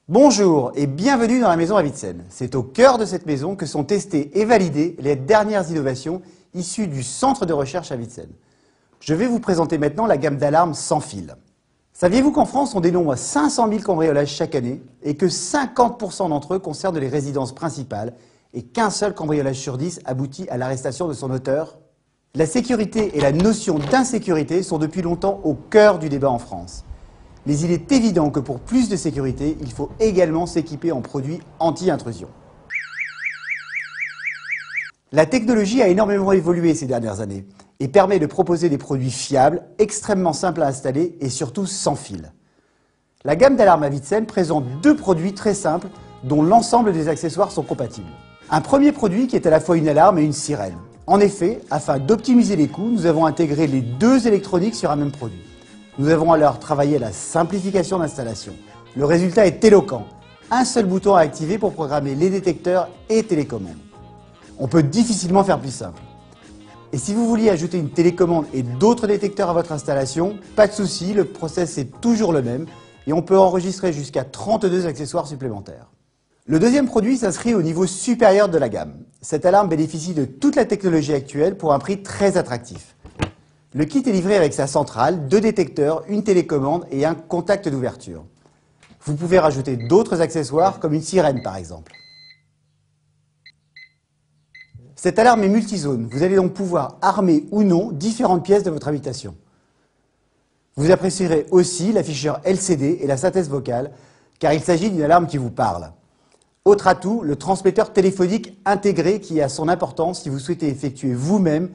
Bonjour et bienvenue dans la maison Avitsen. C'est au cœur de cette maison que sont testées et validées les dernières innovations issues du centre de recherche Avitsen. Je vais vous présenter maintenant la gamme d'alarmes sans fil. Saviez-vous qu'en France, on dénombre 500 000 cambriolages chaque année et que 50% d'entre eux concernent les résidences principales et qu'un seul cambriolage sur 10 aboutit à l'arrestation de son auteur? La sécurité et la notion d'insécurité sont depuis longtemps au cœur du débat en France. Mais il est évident que pour plus de sécurité, il faut également s'équiper en produits anti-intrusion. La technologie a énormément évolué ces dernières années et permet de proposer des produits fiables, extrêmement simples à installer et surtout sans fil. La gamme d'alarmes Avitsen présente deux produits très simples dont l'ensemble des accessoires sont compatibles. Un premier produit qui est à la fois une alarme et une sirène. En effet, afin d'optimiser les coûts, nous avons intégré les deux électroniques sur un même produit. Nous avons alors travaillé à la simplification d'installation. Le résultat est éloquent. Un seul bouton à activer pour programmer les détecteurs et télécommandes. On peut difficilement faire plus simple. Et si vous vouliez ajouter une télécommande et d'autres détecteurs à votre installation, pas de souci, le process est toujours le même et on peut enregistrer jusqu'à 32 accessoires supplémentaires. Le deuxième produit s'inscrit au niveau supérieur de la gamme. Cette alarme bénéficie de toute la technologie actuelle pour un prix très attractif. Le kit est livré avec sa centrale, deux détecteurs, une télécommande et un contact d'ouverture. Vous pouvez rajouter d'autres accessoires comme une sirène par exemple. Cette alarme est multizone. Vous allez donc pouvoir armer ou non différentes pièces de votre habitation. Vous apprécierez aussi l'afficheur LCD et la synthèse vocale car il s'agit d'une alarme qui vous parle. Autre atout, le transmetteur téléphonique intégré qui a son importance si vous souhaitez effectuer vous-même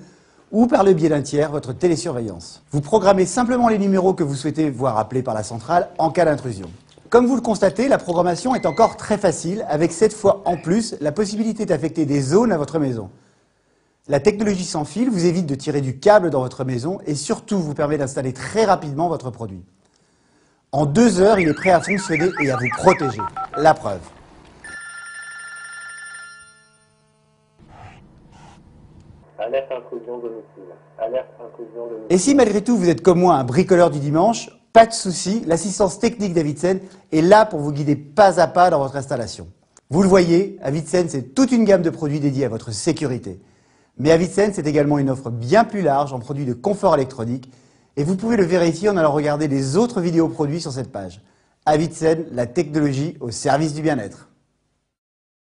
ou par le biais d'un tiers votre télésurveillance. Vous programmez simplement les numéros que vous souhaitez voir appelés par la centrale en cas d'intrusion. Comme vous le constatez, la programmation est encore très facile avec cette fois en plus la possibilité d'affecter des zones à votre maison. La technologie sans fil vous évite de tirer du câble dans votre maison et surtout vous permet d'installer très rapidement votre produit. En 2 heures, il est prêt à fonctionner et à vous protéger. La preuve. Alerte intrusion domicile. Alerte intrusion domicile. Et si malgré tout vous êtes comme moi un bricoleur du dimanche, pas de souci, l'assistance technique d'Avitsen est là pour vous guider pas à pas dans votre installation. Vous le voyez, Avitsen c'est toute une gamme de produits dédiés à votre sécurité. Mais Avitsen c'est également une offre bien plus large en produits de confort électronique et vous pouvez le vérifier en allant regarder les autres vidéos produits sur cette page. Avitsen, la technologie au service du bien-être.